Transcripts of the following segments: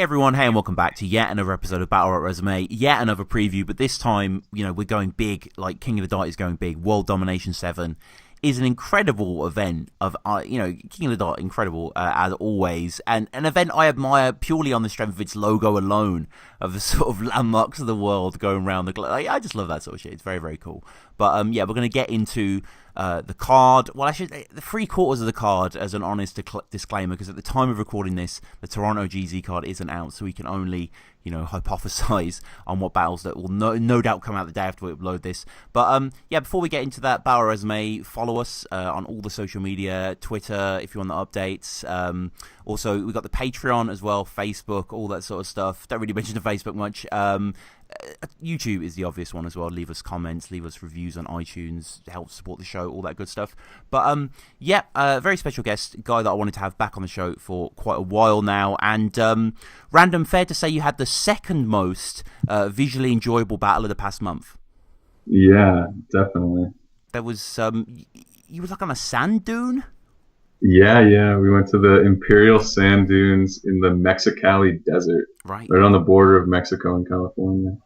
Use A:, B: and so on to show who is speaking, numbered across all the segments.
A: everyone, hey and welcome back to yet another episode of Battle Rap Resume, yet another preview, but this time, we're going big, like King of the Dot is going big. World Domination 7 is an incredible event of, King of the Dot, incredible as always, and an event I admire purely on the strength of its logo alone, of the sort of landmarks of the world going around the globe. I just love that sort of shit. It's very, very cool. But we're going to get into the card. Well, actually, the 3/4 of the card as an honest disclaimer, because at the time of recording this, the Toronto GZ card isn't out, so we can only, hypothesize on what battles that will no doubt come out the day after we upload this. But before we get into that, Battle Resume, follow us on all the social media, Twitter if you want the updates. Also, we've got the Patreon as well, Facebook, all that sort of stuff. Don't really mention the Facebook much. YouTube is the obvious one as well. Leave us comments, leave us reviews on iTunes, help support the show, all that good stuff. But very special guest, guy that I wanted to have back on the show for quite a while now. And random, fair to say you had the second most visually enjoyable battle of the past month.
B: Yeah, definitely.
A: There was you were like on a sand dune.
B: Yeah. We went to the Imperial Sand Dunes in the Mexicali Desert, right on the border of Mexico and California.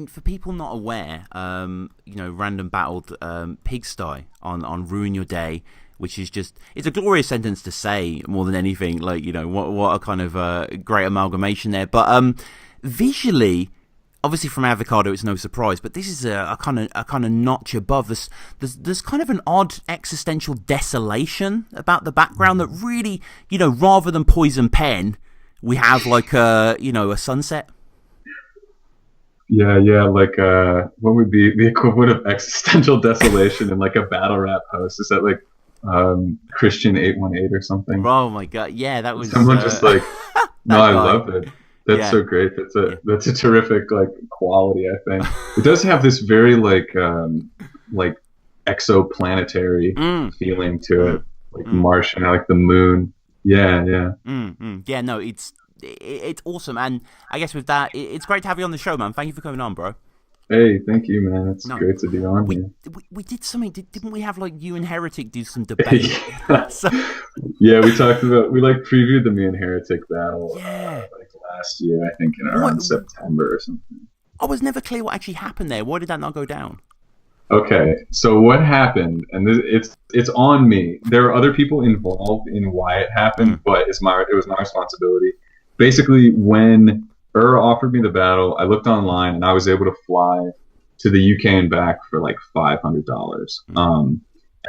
A: For people not aware, Random battled Pigsty on Ruin Your Day, which is it's a glorious sentence to say more than anything. Like, what a kind of great amalgamation there. But visually, obviously from Avocado, it's no surprise, but this is a kind of notch above. There's kind of an odd existential desolation about the background that really, rather than Poison Pen, we have like a sunset.
B: Yeah, like what would be the equivalent of existential desolation in like a battle rap post? Is that like Christian 818 or something?
A: Oh my god, yeah, that was
B: someone just like no, I love it. That's so great. That's a terrific like quality, I think. It does have this very like exoplanetary feeling to it, like Martian, like the moon. Yeah.
A: Yeah, no, it's awesome, and I guess with that, it's great to have you on the show, man. Thank you for coming on, bro.
B: Hey, thank you, man. It's great to be on here.
A: We did something, didn't we have like you and Heretic do some debate?
B: Yeah, we talked about, we like previewed the me and Heretic battle like last year, I think, in around September or something.
A: I was never clear what actually happened there. Why did that not go down?
B: Okay, so what happened, and it's on me. There are other people involved in why it happened, but it was my responsibility. Basically, when offered me the battle, I looked online and I was able to fly to the UK and back for like $500.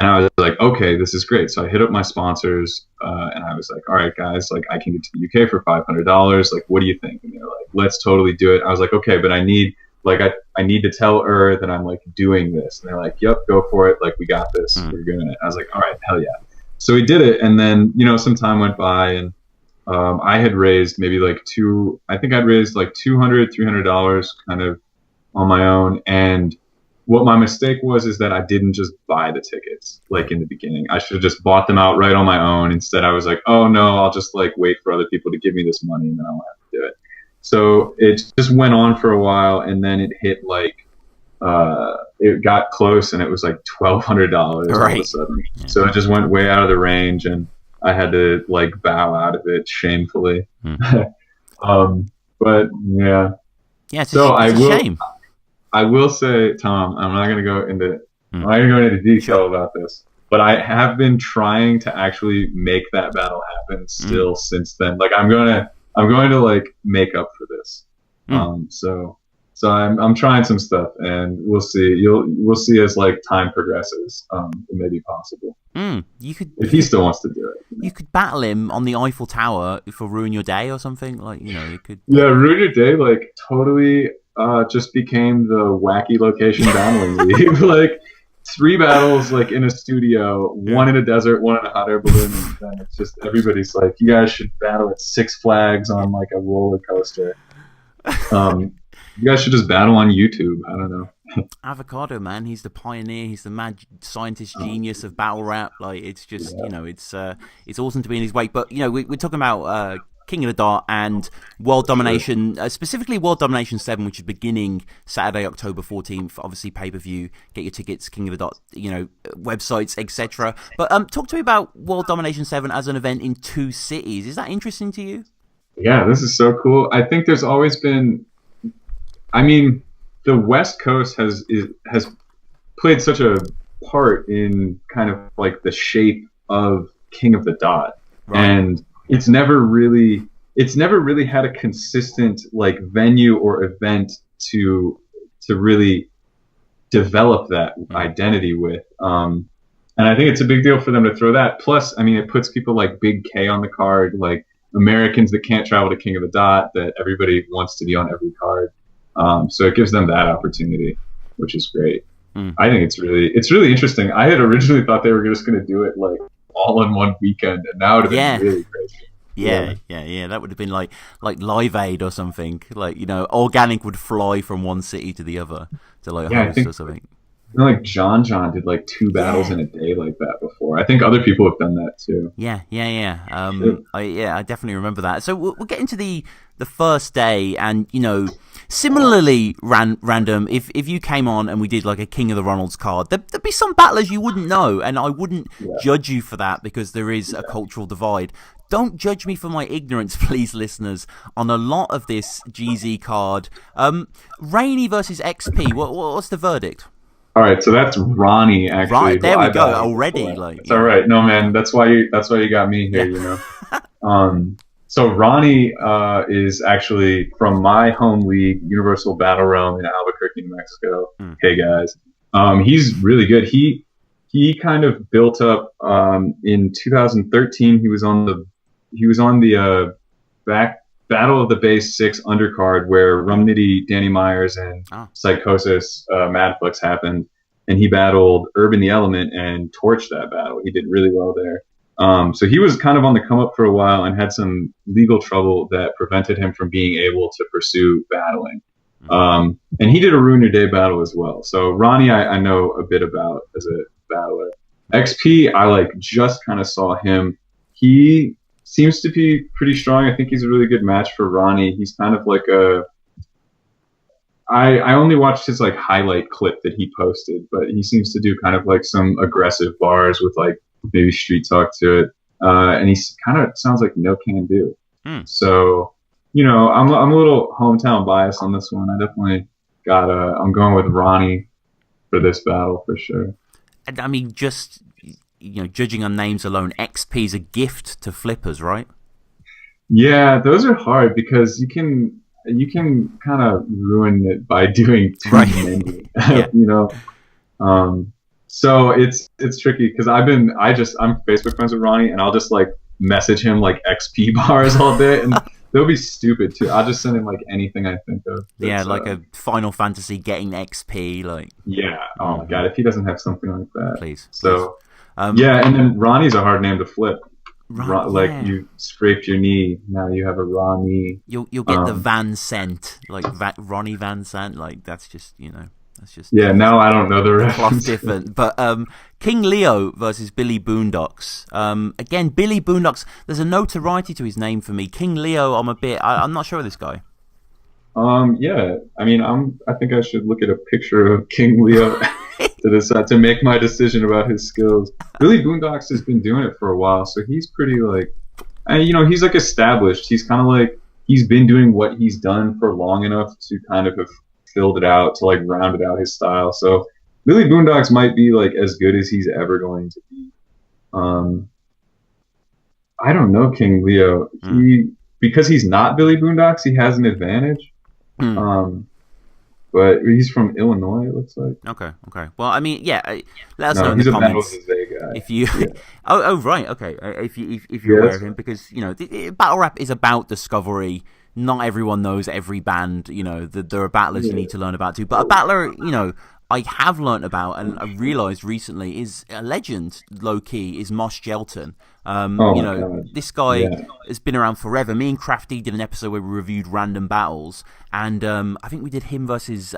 B: And I was like, okay, this is great. So I hit up my sponsors and I was like, all right, guys, like I can get to the UK for $500. Like, what do you think? And they're like, let's totally do it. I was like, okay, but I need to tell her that I'm like doing this. And they're like, yep, go for it. Like, we got this. We're doing it. I was like, all right, hell yeah. So we did it. And then, some time went by and I had raised maybe I'd raised like $200, $300 kind of on my own. And what my mistake was is that I didn't just buy the tickets like in the beginning. I should have just bought them outright on my own. Instead, I was like, oh no, I'll just like wait for other people to give me this money and then I won't have to do it. So it just went on for a while and then it hit like, it got close and it was like $1,200 all of a sudden. Yeah. So it just went way out of the range and I had to like bow out of it shamefully. But yeah.
A: Yeah, it's a shame.
B: I will say, Tom, I'm not going to go into detail about this, but I have been trying to actually make that battle happen still since then. Like I'm going to like make up for this. So I'm trying some stuff, and we'll see. We'll see as like time progresses. It may be possible.
A: You could,
B: if he still wants to do it.
A: You could battle him on the Eiffel Tower for Ruin Your Day or something. Like you could.
B: Yeah, Ruin Your Day like totally just became the wacky location battling league. Like 3 battles like in a studio, one in a desert, one in a hot air balloon, and then it's just everybody's like, you guys should battle at Six Flags on like a roller coaster. You guys should just battle on YouTube. I don't know.
A: Avocado, man, he's the pioneer. He's the mad scientist genius of battle rap. Like it's just it's awesome to be in his wake. But we're talking about King of the Dot and World Domination, specifically World Domination 7, which is beginning Saturday, October 14th. Obviously, pay-per-view. Get your tickets, King of the Dot, websites, etc. But talk to me about World Domination 7 as an event in 2 cities. Is that interesting to you?
B: Yeah, this is so cool. I think there's always been. I mean, the West Coast has played such a part in kind of like the shape of King of the Dot,
A: Right.
B: and it's never really had a consistent like venue or event to really develop that
A: Mm.
B: identity with. And I think it's a big deal for them to throw that. Plus, I mean, it puts people like Big K on the card, like Americans that can't travel to King of the Dot, that everybody wants to be on every card. So it gives them that opportunity, which is great.
A: Mm.
B: I think it's really interesting. I had originally thought they were just going to do it like all in one weekend, and that would have been
A: Yeah.
B: really crazy. Yeah,
A: Yeah. That would have been like Live Aid or something. Like, Organic would fly from one city to the other to like
B: yeah. I
A: host
B: think
A: or something.
B: like John did like two battles
A: Yeah.
B: in a day like that before. I think other people have done that too.
A: Yeah. I definitely remember that. So we'll get into the first day, and similarly random. If you came on and we did like a King of the Ronalds card, there'd be some battlers you wouldn't know, and I wouldn't
B: Yeah,
A: judge you for that because there is a cultural divide. Don't judge me for my ignorance, please, listeners, on a lot of this GZ card. Rainy versus XP. What's the verdict?
B: all right, so that's Ronnie actually,
A: Right,
B: who
A: there we
B: I
A: go.
B: battled
A: Already,
B: before.
A: like,
B: It's all right. No, man, that's why you got me here.
A: yeah.
B: You know. So Ronnie is actually from my home league, Universal Battle Realm in Albuquerque, New Mexico.
A: Mm.
B: Hey guys, he's really good. He kind of built up in 2013. He was on the back Battle of the Base 6 undercard where Rumnitty, Danny Myers, and
A: Oh.
B: Psychosis Madflix happened, and he battled Urban the Element and torched that battle. He did really well there. So he was kind of on the come up for a while and had some legal trouble that prevented him from being able to pursue battling. And he did a Ruin Your Day battle as well. So Ronnie, I know a bit about as a battler. XP, I like just kind of saw him. He seems to be pretty strong. I think he's a really good match for Ronnie. He's kind of like a. I only watched his like highlight clip that he posted, but he seems to do kind of like some aggressive bars with like maybe street talk to it, and he kind of sounds like no can do.
A: Mm.
B: So I'm a little hometown bias on this one. I definitely I'm going with Ronnie for this battle for sure.
A: And I mean, just judging on names alone, XP's a gift to flippers, right?
B: Yeah, those are hard because you can kind of ruin it by doing too
A: Right.
B: many.
A: Yeah.
B: So it's tricky because I'm Facebook friends with Ronnie, and I'll just like message him like XP bars all day, and they'll be stupid too. I'll just send him like anything I think of.
A: Yeah, like a Final Fantasy getting XP, like.
B: Yeah. Oh my god, if he doesn't have something like that.
A: Please.
B: So
A: Um,
B: yeah, and then Ronnie's a hard name to flip.
A: Right,
B: Like
A: yeah.
B: you scraped your knee, now you have a raw knee.
A: You'll get the Van Sant, like Ronnie Van Sant, like that's just
B: Yeah, now I don't know the
A: cloth
B: reference.
A: different. But King Leo versus Billy Boondocks. Again, Billy Boondocks. There's a notoriety to his name for me. King Leo, I'm not sure of this guy.
B: Yeah. I mean, I think I should look at a picture of King Leo to decide to make my decision about his skills. Billy Boondocks has been doing it for a while, so he's pretty like, he's like established. He's kind of like he's been doing what he's done for long enough to kind of have filled it out to like rounded out his style. So Billy Boondocks might be like as good as he's ever going to be. I don't know King Leo. Because he's not Billy Boondocks, he has an advantage. But he's from Illinois, it looks like.
A: Okay. Well, I mean, yeah. Let us know in
B: He's
A: the
B: a Battle of
A: comments
B: the Zay guy.
A: if you.
B: Yeah.
A: oh, right. Okay. If you're aware
B: Yes.
A: of him, because battle rap is about discovery. Not everyone knows every band. There are battlers you need to learn about too. But a battler, I have learnt about and I realised recently is a legend, low key, is Mosh Gelton.
B: my God.
A: This guy
B: Yeah.
A: has been around forever. Me and Crafty did an episode where we reviewed random battles, and I think we did him versus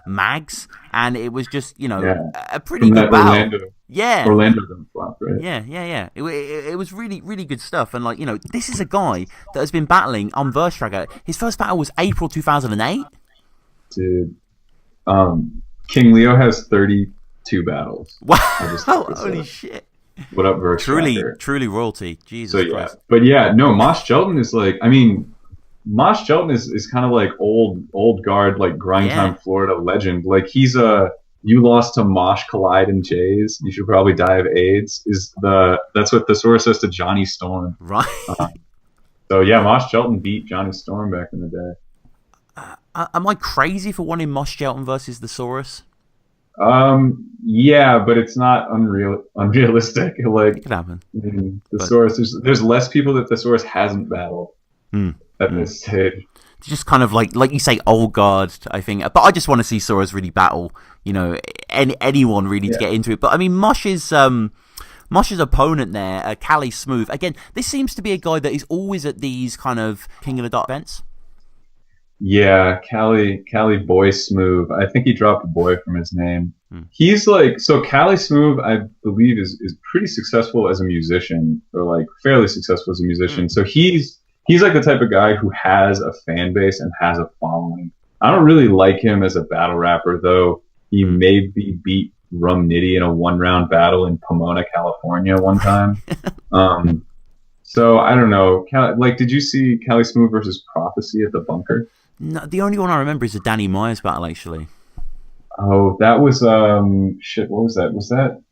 A: Mags, and it was just a pretty
B: From
A: good
B: that
A: battle. Yeah.
B: Orlando flop, right?
A: Yeah. It was really, really good stuff. And this is a guy that has been battling on Verse Tracker. His first battle was April 2008.
B: Dude. King Leo has 32 battles.
A: Wow!
B: just looked this
A: Holy
B: up.
A: shit!
B: What up, Verse Tracker?
A: Truly royalty. Jesus
B: So yeah,
A: Christ.
B: but yeah, no, Mosh Gelton is like, I mean, Mosh Shelton is kind of like old guard, like grind
A: Yeah.
B: time Florida legend. Like he's a you lost to Mosh Collide and Jays. You should probably die of AIDS. That's what Thesaurus says to Johnny Storm.
A: Right.
B: So yeah, Mosh Shelton beat Johnny Storm back in the day.
A: Am I crazy for wanting Mosh Shelton versus the Saurus?
B: Yeah, but it's not unrealistic. Like,
A: It could happen.
B: Thesaurus, there's less people that Thesaurus hasn't battled at this stage.
A: It's just kind of like you say, old guard, I think. But I just want to see Saurus really battle, anyone really to get into it. But I mean, Mosh's opponent there, Cali Smooth. Again, this seems to be a guy that is always at these kind of King of the Dot events.
B: Yeah, Cali Boy Smooth. I think he dropped a boy from his name. He's like, so Cali Smooth, I believe, is pretty successful as a musician, or like fairly successful as a musician. So he's like the type of guy who has a fan base and has a following. I don't really like him as a battle rapper, though. He maybe beat Rum Nitty in a 1-round battle in Pomona, California one time. So I don't know. Did you see Cali Smooth versus Prophecy at the Bunker?
A: No, the only one I remember is the Danny Myers battle, actually.
B: Oh, that was shit. What was that?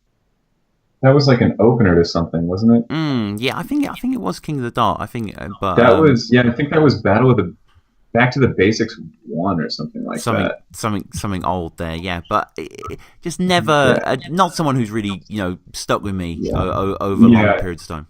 B: That was like an opener to something, wasn't it?
A: Yeah, I think it was King of the Dart. I think, but
B: that was I think that was Battle of the Back to the Basics 1 or something like that.
A: Something old there, yeah. But just never, not someone who's really stuck with me over long periods of time.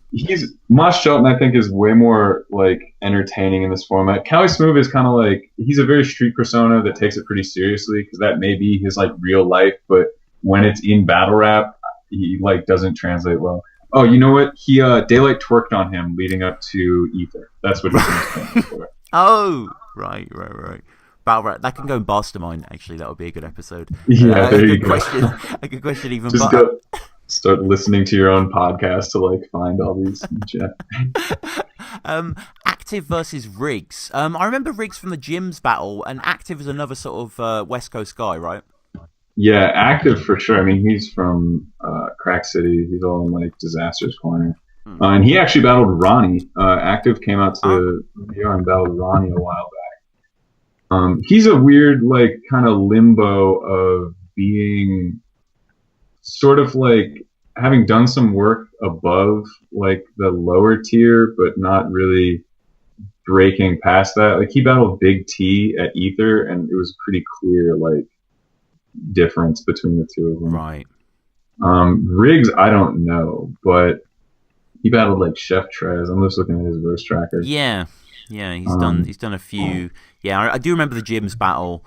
B: Mosh Shelton, I think, is way more like entertaining in this format. Cali Smooth is kind of like, he's a very street persona that takes it pretty seriously, because that may be his like real life, but when it's in battle rap, he like doesn't translate well. Oh, you know what? Daylight twerked on him leading up to Ether. That's what he's for.
A: Oh, right. Battle rap, that can go in Mastermind. Actually, that would be a good episode.
B: Yeah, there you go.
A: A good question, even.
B: Just go start listening to your own podcast to like find all these.
A: Active versus Riggs. I remember Riggs from the Gyms battle, and Active is another sort of West Coast guy, right?
B: Yeah, Active for sure. I mean, he's from Crack City. He's all in like Disaster's Corner. And he actually battled Ronnie. Active came out to VR and battled Ronnie a while back. He's a weird, like, kind of limbo of being sort of like having done some work above like the lower tier, but not really breaking past that. Like, he battled Big T at Ether, and it was pretty clear, like, difference between the two of them.
A: Right.
B: Riggs, I don't know, but he battled like Chef Trez. I'm just looking at his verse tracker.
A: Yeah, he's done a few. Yeah, I do remember the Gyms battle,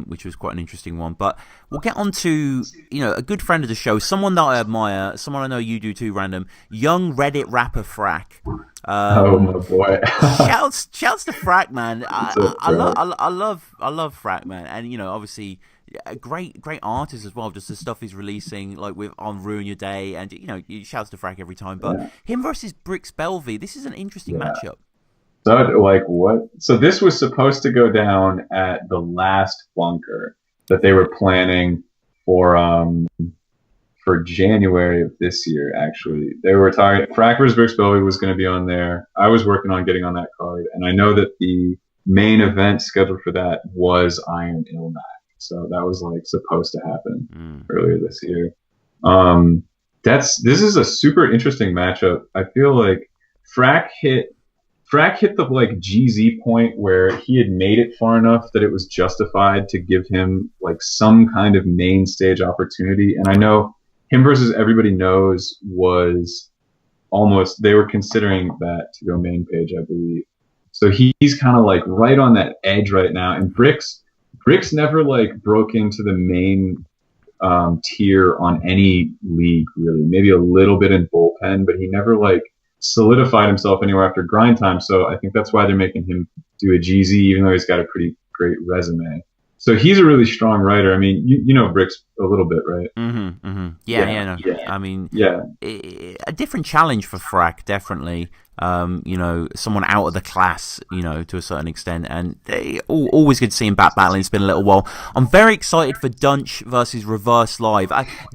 A: which was quite an interesting one. But we'll get on to a good friend of the show, someone that I admire, someone I know you do too, Random, young Reddit rapper Frack.
B: Oh my boy!
A: shouts to Frack, man. I love Frack, man, and obviously. A great artist as well. Just the stuff he's releasing, like on Ruin Your Day, and he shouts to Frack every time. But him versus Brix Belvy, this is an interesting matchup.
B: So like what? So this was supposed to go down at the last bunker that they were planning for January of this year. Actually, they were talking. Frack versus Brix Belvy was going to be on there. I was working on getting on that card, and I know that the main event scheduled for that was Iron Illmac. So that was like supposed to happen earlier this year. This is a super interesting matchup. I feel like Frack hit the like GZ point where he had made it far enough that it was justified to give him like some kind of main stage opportunity. And I know him versus Everybody Knows was almost, they were considering that to go main page, I believe. So he's kind of like right on that edge right now. And Brix never like broke into the main tier on any league really. Maybe a little bit in bullpen, but he never like solidified himself anywhere after grind time. So I think that's why they're making him do a GZ, even though he's got a pretty great resume. So he's a really strong writer. I mean, you know Brix a little bit, right?
A: Yeah. I mean, a different challenge for Frack, definitely. Someone out of the class, to a certain extent, and always good to see him battling. It's been a little while. I'm very excited for Dunch versus Reverse Live.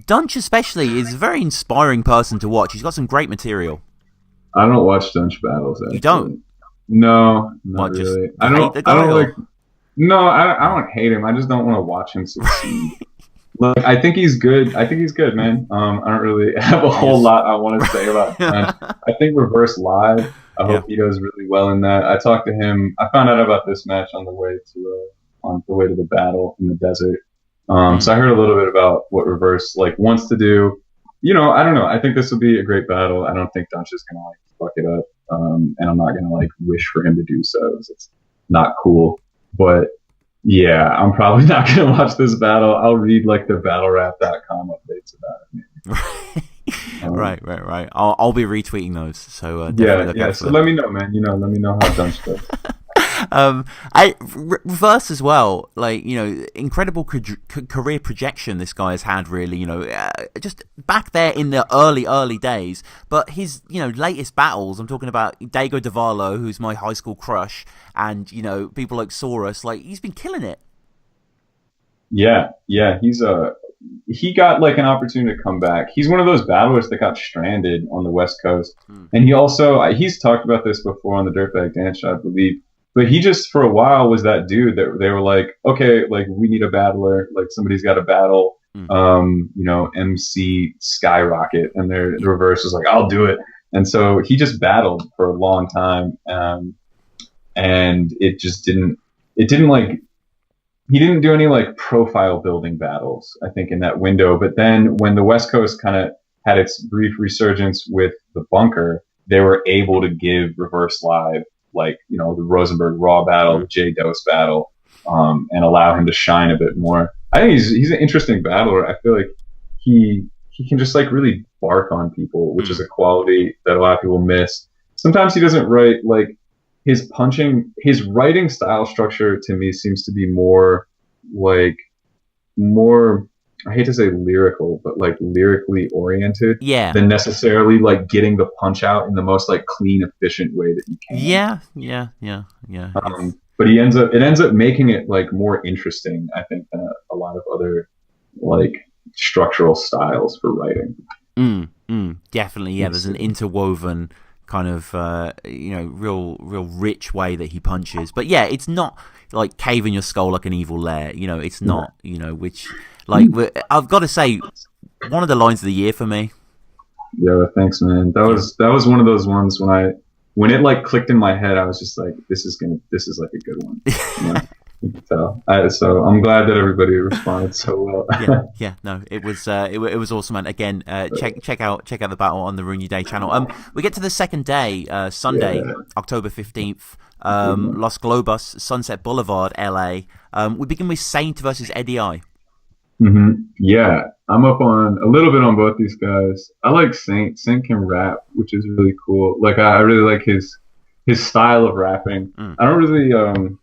A: Dunch especially is a very inspiring person to watch. He's got some great material.
B: I don't watch Dunch battles. Actually.
A: You don't?
B: No, not
A: What, just
B: really.
A: you hate the
B: I
A: guy,
B: don't like.
A: or
B: No, I don't hate him. I just don't want to watch him succeed. Like, I think he's good. I think he's good, man. I don't really have a
A: you
B: whole
A: just
B: lot I want to say about him, man. I think Reverse Live. I
A: yeah.
B: hope he does really well in that. I talked to him. I found out about this match on the way to the battle in the desert.
A: Mm.
B: So I heard a little bit about what Reverse like wants to do. I don't know. I think this will be a great battle. I don't think Dunch is gonna like fuck it up, and I'm not gonna like wish for him to do so. It's not cool. But yeah, I'm probably not gonna watch this battle. I'll read like the battlerapp.com updates about it.
A: Right. I'll be retweeting those, so definitely
B: Yeah,
A: look
B: yeah.
A: out for
B: So
A: them.
B: let me know, man. Let me know how Dunch does.
A: Reverse as well, like, incredible career projection this guy has had, really, just back there in the early days. But his, latest battles, I'm talking about Dago Davalo, who's my high school crush, and, people like Saurus, like, he's been killing it.
B: Yeah. He got like an opportunity to come back. He's one of those battlers that got stranded on the West Coast, and he's talked about this before on the Dirtbag Dance Show, I believe. But he just for a while was that dude that they were like, okay, like we need a battler, like somebody's got to battle,
A: Mm.
B: MC Skyrocket, and the Reverse was like, I'll do it, and so he just battled for a long time, and it didn't like he didn't do any like profile building battles, I think, in that window. But then when the West Coast kind of had its brief resurgence with the Bunker, they were able to give Reverse Live like the Rosenberg Raw battle, the Jay Dose battle, and allow him to shine a bit more. I think he's an interesting battler. I feel like he can just like really bark on people, which is a quality that a lot of people miss. Sometimes he doesn't write like his writing style structure to me seems to be like more I hate to say lyrical, but like lyrically oriented
A: Yeah.
B: than necessarily like getting the punch out in the most like clean, efficient way that you can.
A: Yeah.
B: But it ends up making it like more interesting, I think, than a lot of other like structural styles for writing.
A: Definitely, yeah. There's an interwoven kind of real rich way that he punches, but yeah, it's not like caving your skull like an evil lair. It's not. Which like I've got to say, one of the lines of the year for me.
B: Yeah, thanks, man. That was one of those ones when it like clicked in my head, I was just like, this is like a good one. You can tell. So I'm glad that everybody responded so well.
A: No, it was awesome, man. Again, check out the battle on the Rooney Day channel. We get to the second day, Sunday, October 15th, Los Globos, Sunset Boulevard, LA. We begin with Saint versus Eddie I.
B: Mm-hmm. Yeah, I'm up on a little bit on both these guys. I like Saint. Saint can rap, which is really cool. Like I really like his style of rapping. I don't really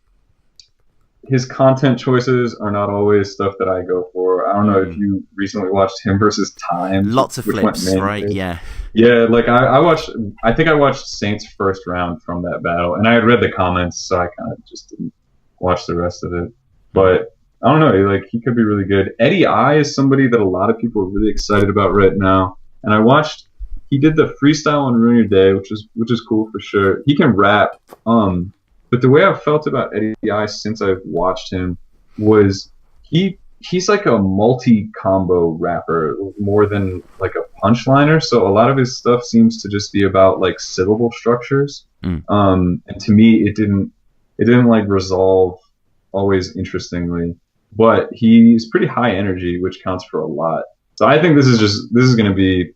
B: his content choices are not always stuff that I go for. I don't know if you recently watched him versus Time.
A: Lots of flips, right? Yeah.
B: Yeah, like I think I watched Saint's first round from that battle, and I had read the comments, so I kind of just didn't watch the rest of it. But I don't know, he could be really good. Eddie I is somebody that a lot of people are really excited about right now, and he did the freestyle on Ruiner Day, which is cool for sure. He can rap, but the way I've felt about Eddie I since I've watched him was he's like a multi-combo rapper more than like a punchliner. So a lot of his stuff seems to just be about like syllable structures. And to me, it didn't like resolve always interestingly. But he's pretty high energy, which counts for a lot. So I think this is going to be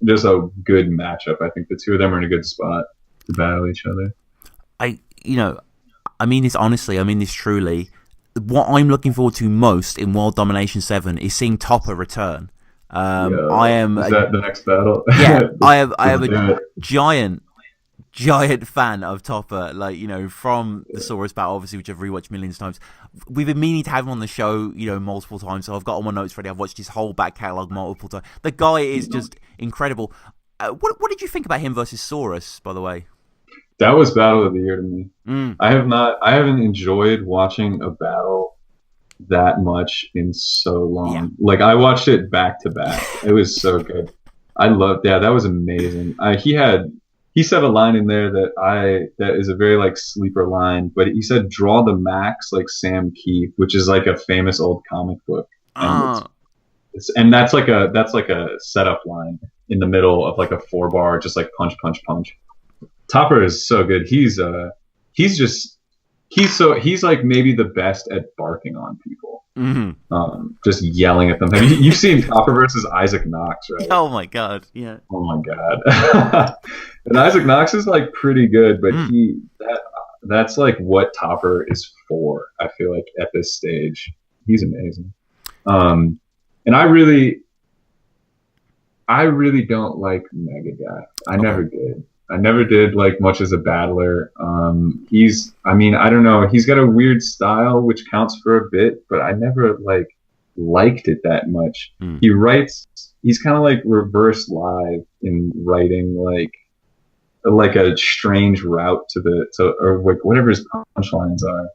B: just a good matchup. I think the two of them are in a good spot to battle each other.
A: I mean this honestly, I mean this truly. What I'm looking forward to most in World Domination 7 is seeing Topper return. I am.
B: Is that the next battle?
A: Yeah, I am a giant fan of Topper. From the Saurus battle, obviously, which I've rewatched millions of times. We've been meaning to have him on the show, multiple times. So I've got all my notes ready. I've watched his whole back catalogue multiple times. The guy is just incredible. What did you think about him versus Saurus, by the way?
B: That was battle of the year to me. I haven't enjoyed watching a battle that much in so long. Yeah. Like I watched it back to back. It was so good. I loved that. That was amazing. He had he said a line in there that is a very like sleeper line, but he said draw the max like Sam Keith, which is like a famous old comic book, and
A: Ah,
B: and that's like a setup line in the middle of like a 4 bar, just like punch punch punch. Topper is so good. He's just he's like maybe the best at barking on people,
A: mm-hmm.
B: just yelling at them. You've seen Topper versus Isaac Knox, right?
A: Oh my god, yeah.
B: Oh my god. And Isaac Knox is like pretty good, but
A: Mm.
B: that's like what Topper is for. I feel like at this stage, he's amazing. And I really don't like Megadeth. I
A: Okay.
B: never did. I never did like much as a battler. I mean, I don't know. He's got a weird style, which counts for a bit, but I never like liked it that much.
A: Mm.
B: He's kind of like reverse live in writing, like a strange route or like whatever his punchlines are.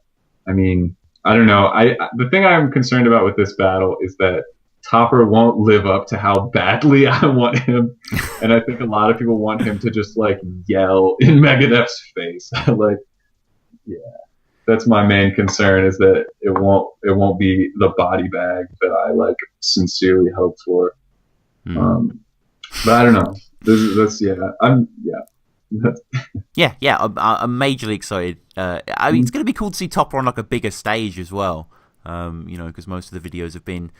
B: I mean, I don't know. The thing I'm concerned about with this battle is that Topper won't live up to how badly I want him, and I think a lot of people want him to just like yell in Megadeth's face. Like, yeah, that's my main concern, is that it won't be the body bag that I like sincerely hope for.
A: Mm.
B: But I don't know. That's yeah.
A: Yeah. I'm majorly excited. I mean, it's going to be cool to see Topper on like a bigger stage as well. You know, because most of the videos have been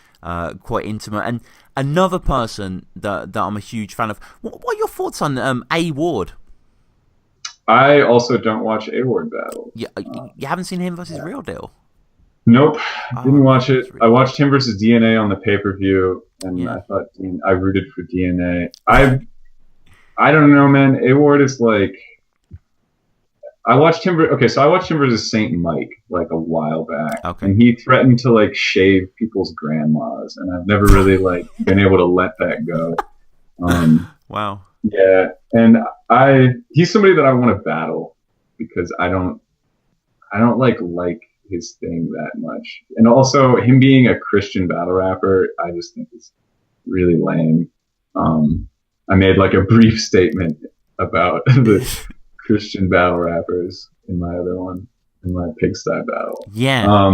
A: quite intimate. And another person that I'm a huge fan of. What are your thoughts on A Ward?
B: I also don't watch A-Ward battles.
A: You haven't seen him versus Real Deal?
B: Nope, didn't watch it.
A: Really
B: I watched him versus DNA on the pay-per-view, and
A: yeah.
B: I thought I rooted for DNA. I don't know, man. A-Ward is like, I watched him. Okay, so I watched him versus Saint Mike like a while back,
A: Okay.
B: and he threatened to like shave people's grandmas, and I've never really like been able to let that go.
A: Wow.
B: Yeah, and he's somebody that I want to battle because I don't like his thing that much, and also him being a Christian battle rapper, I just think is really lame. I made like a brief statement about the Christian battle rappers in my other one, in my pigsty battle.
A: Yeah.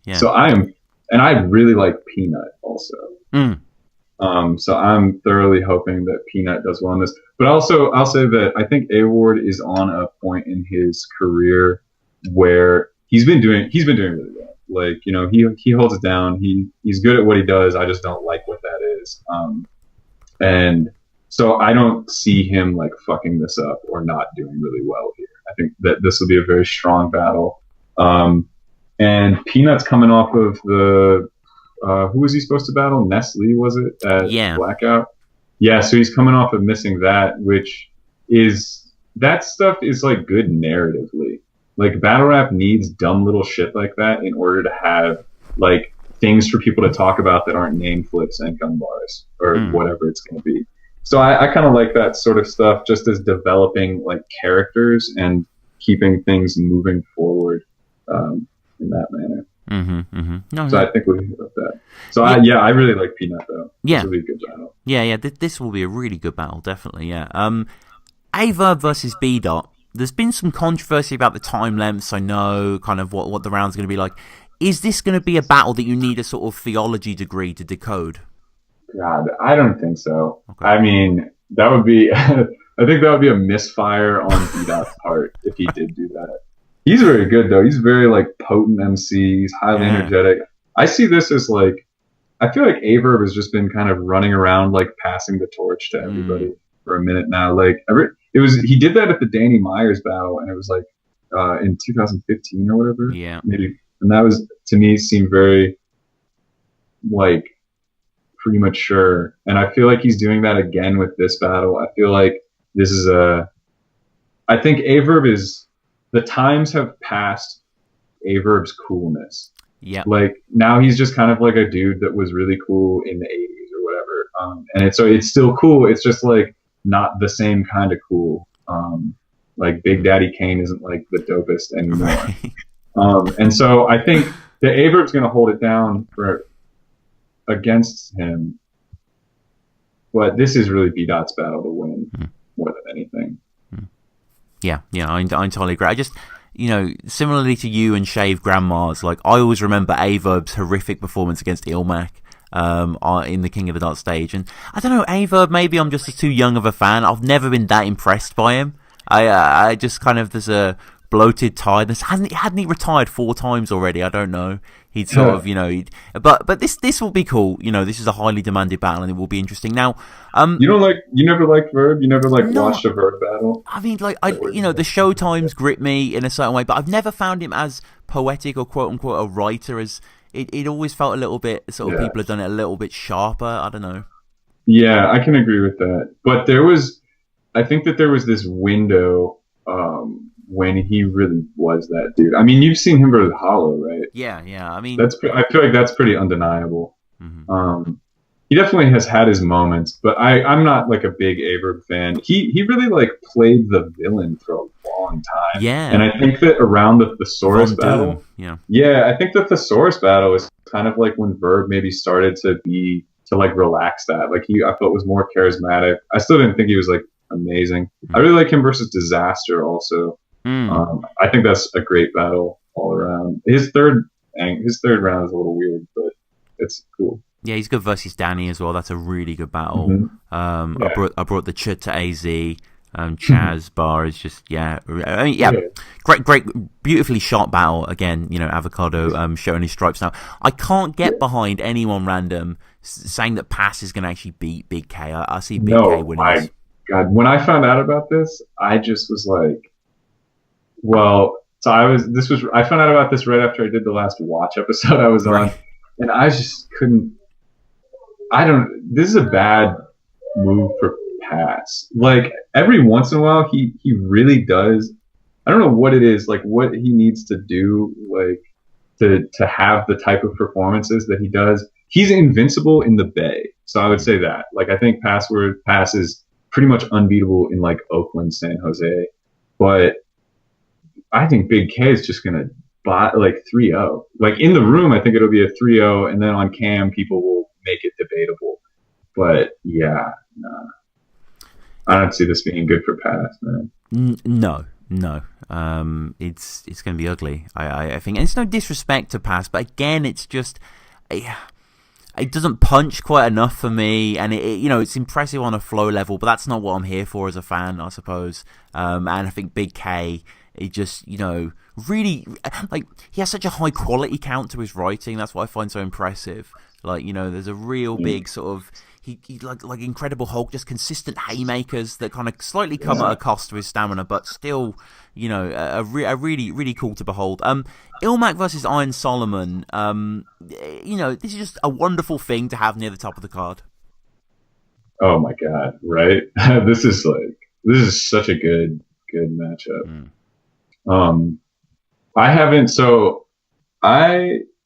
A: Yeah.
B: So and I really like Peanut also.
A: Mm.
B: So I'm thoroughly hoping that Peanut does well in this. But also, I'll say that I think A Ward is on a point in his career where he's been doing really well. Like, you know, he holds it down. He's good at what he does. I just don't like what that is. And so I don't see him like fucking this up or not doing really well here. I think that this will be a very strong battle. And Peanut's coming off of the who was he supposed to battle? Nestle, was it? At Blackout? Yeah, so he's coming off of missing that, that stuff is like good narratively. Like battle rap needs dumb little shit like that in order to have like things for people to talk about that aren't name flips and gun bars or whatever it's going to be. So I kind of like that sort of stuff, just as developing like characters and keeping things moving forward in that manner.
A: No,
B: so I think we'll hear about that. So I really like Peanut though.
A: Yeah,
B: this will be a good battle.
A: Yeah. This will be a really good battle, definitely. Yeah. Averb versus B Dot. There's been some controversy about the time lengths. I know kind of what the round's going to be like. Is this going to be a battle that you need a sort of theology degree to decode?
B: God, I don't think so.
A: Okay.
B: I mean, that would be. I think that would be a misfire on B Dot's part if he did do that. He's very good though. He's very like potent MC. He's highly energetic. I see this as like, I feel like Averb has just been kind of running around like passing the torch to everybody for a minute now. Like he did that at the Danny Myers battle, and it was like in 2015 or whatever.
A: Yeah,
B: maybe, and that was to me seemed very like premature. And I feel like he's doing that again with this battle. I feel like this is I think Averb is. The times have passed Averb's coolness.
A: Yeah.
B: Like now he's just kind of like a dude that was really cool in the 80s or whatever. And it's still cool. It's just like not the same kind of cool. Like Big Daddy Kane isn't like the dopest anymore. Right. And so I think that Averb's going to hold it down against him. But this is really B-Dot's battle to win more than anything.
A: Yeah, I entirely agree. I just, similarly to you and Shave Grandmas, like, I always remember Averb's horrific performance against Ilmac in the King of the Dark stage. And I don't know, Averb, maybe I'm just too young of a fan. I've never been that impressed by him. I just kind of, there's a bloated tiredness. Hadn't he retired 4 times already? I don't know. He'd sort of, but this will be cool. This is a highly demanded battle, and it will be interesting. Now,
B: you never liked Verb. You never watched a Verb battle.
A: I mean, the showtimes grip me in a certain way, but I've never found him as poetic or quote unquote a writer as it always felt a little bit sort of people have done it a little bit sharper. I don't know.
B: Yeah, I can agree with that. But I think that there was this window when he really was that dude. I mean, you've seen him versus Hollow, right?
A: Yeah. I mean,
B: I feel like that's pretty undeniable.
A: Mm-hmm.
B: He definitely has had his moments, but I'm not like a big Averb fan. He really like played the villain for a long time.
A: Yeah.
B: And I think that around the Thesaurus battle, I think the Thesaurus battle is kind of like when Verb maybe started to like relax that. Like I felt was more charismatic. I still didn't think he was like amazing. Mm-hmm. I really like him versus Disaster also. I think that's a great battle all around. His third round is a little weird, but it's cool.
A: Yeah, he's good versus Danny as well. That's a really good battle.
B: Mm-hmm.
A: I brought the Chut to AZ. Chaz Bar is just great, beautifully shot battle again. Avocado showing his stripes. Now I can't get behind anyone random saying that Pass is going to actually beat Big K. I see Big K winning.
B: My God, when I found out about this, I just was like, well. So I found out about this right after I did the last Watch episode I was on, and I just couldn't. This is a bad move for Pass. Like every once in a while, he really does. I don't know what it is, like what he needs to do, like to have the type of performances that he does. He's invincible in the Bay, so I would say that. Like I think Pass is pretty much unbeatable in like Oakland, San Jose, but I think Big K is just gonna buy like 3-0. Like in the room, I think it'll be a 3-0, and then on cam, people will make it debatable. But yeah, nah. I don't see this being good for Pass, man.
A: No. It's going to be ugly. I think, and it's no disrespect to Pass, but again, it's just it doesn't punch quite enough for me, and it's impressive on a flow level, but that's not what I'm here for as a fan, I suppose. And I think Big K, it just really like he has such a high quality count to his writing. That's what I find so impressive. Like there's a real big sort of. He like Incredible Hulk, just consistent haymakers that kind of slightly come at a cost to his stamina, but still, really, really cool to behold. Ilmac versus Iron Solomon, this is just a wonderful thing to have near the top of the card.
B: Oh my God, right? This is such a good matchup. I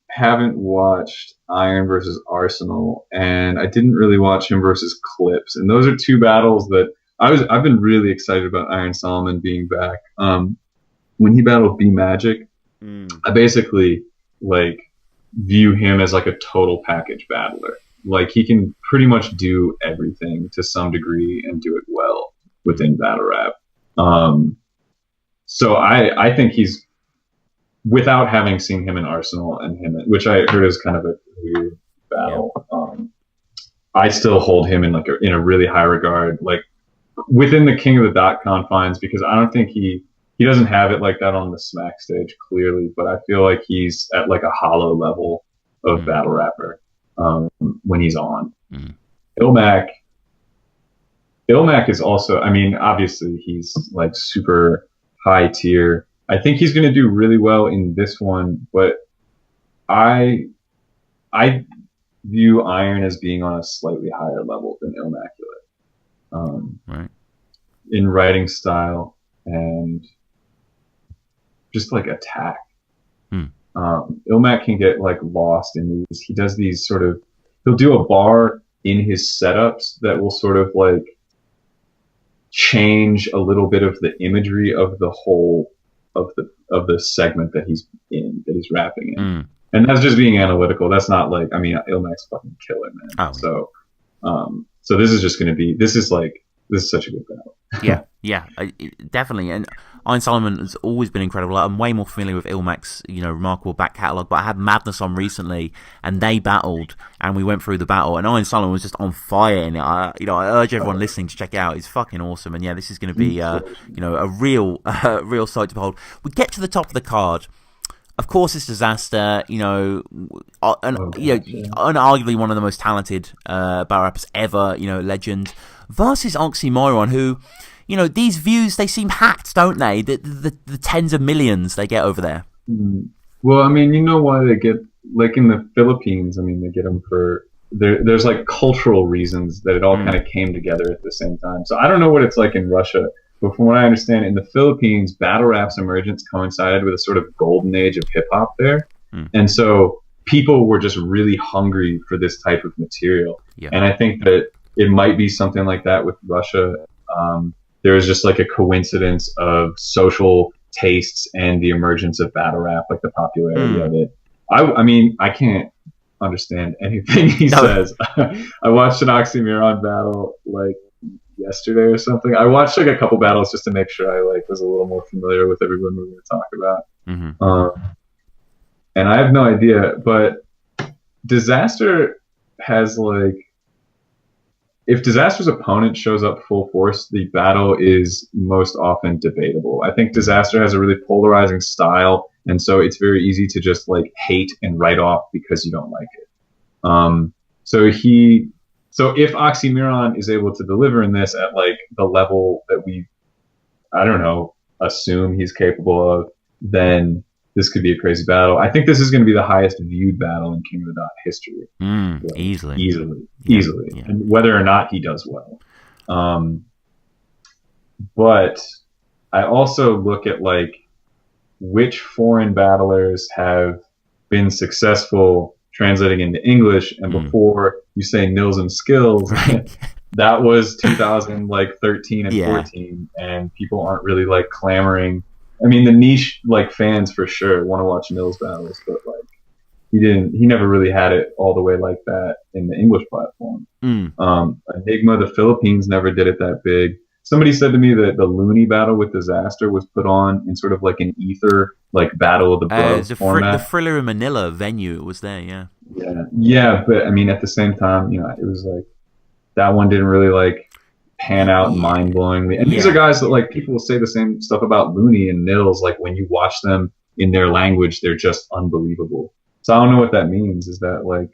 B: haven't watched Iron versus Arsenal, and I didn't really watch him versus Clips, and those are two battles that I've been really excited about Iron Solomon being back. When he battled B Magic, I basically like view him as like a total package battler. Like he can pretty much do everything to some degree and do it well within battle rap. So I think he's, without having seen him in Arsenal and him, which I heard is kind of a weird battle, I still hold him in a really high regard, like within the King of the Dot confines, because I don't think he doesn't have it like that on the Smack stage clearly, but I feel like he's at like a hollow level of battle rapper when he's on. Ilmac is also, I mean, obviously he's like super high tier. I think he's going to do really well in this one, but I view Iron as being on a slightly higher level than Immaculate, in writing style and just like attack. Ilmac can get like lost in these. He does these he'll do a bar in his setups that will sort of like change a little bit of the imagery of the whole of the segment that he's rapping in. And that's just being analytical. That's not Ilmac's fucking killer, man. So this is just going to be, this is like This is such a good battle.
A: Yeah, definitely. And Iron Solomon has always been incredible. I'm way more familiar with Ilmac's, remarkable back catalogue, but I had Madness on recently, and they battled, and we went through the battle, and Iron Solomon was just on fire in it. I urge everyone listening to check it out. It's fucking awesome, and yeah, this is going to be, a real, real sight to behold. We get to the top of the card. Of course, it's Disaster, unarguably one of the most talented battle rappers ever, legend, versus Oxymoron, who, these views, they seem hacked, don't they? The tens of millions they get over there.
B: Well, I mean, you know why they get, like in the Philippines, I mean, they get them for, there's like cultural reasons that it all kind of came together at the same time. So I don't know what it's like in Russia. But from what I understand, in the Philippines, battle rap's emergence coincided with a sort of golden age of hip hop there. And so people were just really hungry for this type of material. Yeah. And I think that it might be something like that with Russia. There was just like a coincidence of social tastes and the emergence of battle rap, like the popularity of it. I mean, I can't understand anything he says. I watched an Oxymoron battle like yesterday or something. I watched like a couple battles just to make sure I like was a little more familiar with everyone we're going to talk about. And I have no idea, but Disaster has like, if Disaster's opponent shows up full force, the battle is most often debatable. I think Disaster has a really polarizing style, and so it's very easy to just like hate and write off because you don't like it. So if Oxymoron is able to deliver in this at like the level that we, I don't know, assume he's capable of, then this could be a crazy battle. I think this is going to be the highest viewed battle in King of the Dot history.
A: Easily.
B: Yeah. And whether or not he does well. But I also look at like which foreign battlers have been successful translating into English, and before you say Nils and Skills, that was 2013 and 14, and people aren't really like clamoring. I mean, the niche like fans for sure want to watch Nils battles, but like he never really had it all the way like that in the English platform. Enigma, the Philippines never did it that big. Somebody said to me that the Looney battle with Disaster was put on in sort of like an ether, like Battle of the Bros format.
A: The Thriller in Manila venue, it was there,
B: Yeah, but I mean, at the same time, it was like that one didn't really like pan out mind-blowingly. And these are guys that like people will say the same stuff about Looney and Nils. Like when you watch them in their language, they're just unbelievable. So I don't know what that means. Is that like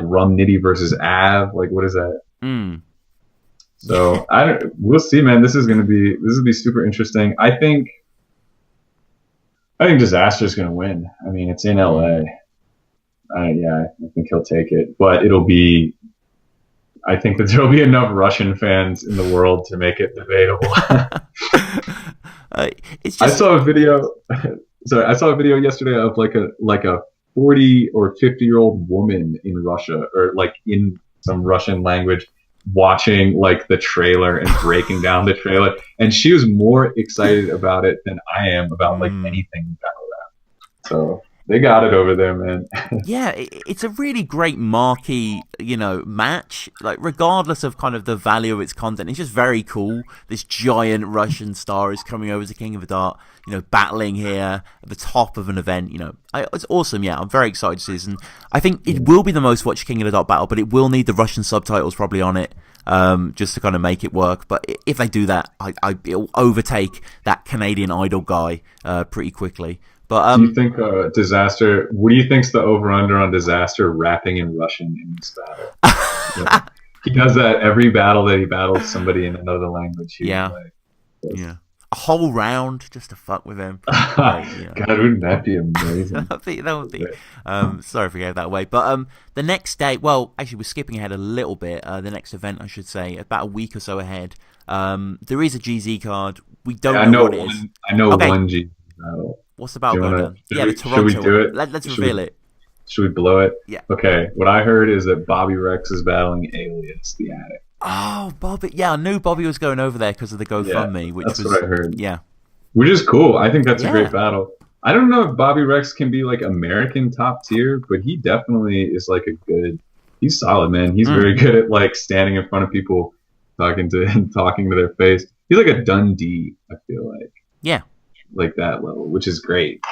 B: Rum Nitty versus Av? Like what is that? So we'll see, man. This is gonna be super interesting. I think Disaster is gonna win. I mean, it's in LA. I think he'll take it, but I think that there'll be enough Russian fans in the world to make it debatable. I saw a video. Sorry, I saw a video yesterday of like a 40 or 50-year-old woman in Russia, or like in some Russian language, watching like the trailer and breaking down the trailer, and she was more excited about it than I am about like anything battle rap. So they got it over there, man.
A: Yeah, it's a really great marquee, match. Like, regardless of kind of the value of its content, it's just very cool. This giant Russian star is coming over to King of the Dart, battling here at the top of an event. It's awesome. Yeah, I'm very excited to see this, and I think it will be the most watched King of the Dart battle, but it will need the Russian subtitles probably on it, just to kind of make it work. But if they do that, it'll overtake that Canadian Idol guy pretty quickly. But,
B: do you think Disaster? What do you think's the over/under on Disaster rapping in Russian in this battle? He does that every battle that he battles somebody in another language.
A: A whole round just to fuck with him.
B: God, wouldn't that be amazing?
A: that would be. Sorry if we gave that away. But the next day, well, actually, we're skipping ahead a little bit. The next event, I should say, about a week or so ahead. There is a GZ card. We don't know what it is.
B: I know one GZ battle.
A: What's the battle going on?
B: The Toronto. Should we do it?
A: Let's reveal it.
B: Should we blow it?
A: Yeah.
B: Okay. What I heard is that Bobby Rex is battling Alias, the Addict.
A: Oh, Bobby. Yeah, I knew Bobby was going over there because of the GoFundMe.
B: That's what I heard.
A: Yeah.
B: Which is cool. I think that's a great battle. I don't know if Bobby Rex can be like American top tier, but he definitely is like he's solid, man. He's very good at like standing in front of people talking to their face. He's like a Dundee, I feel
A: Yeah.
B: like that level, which is great.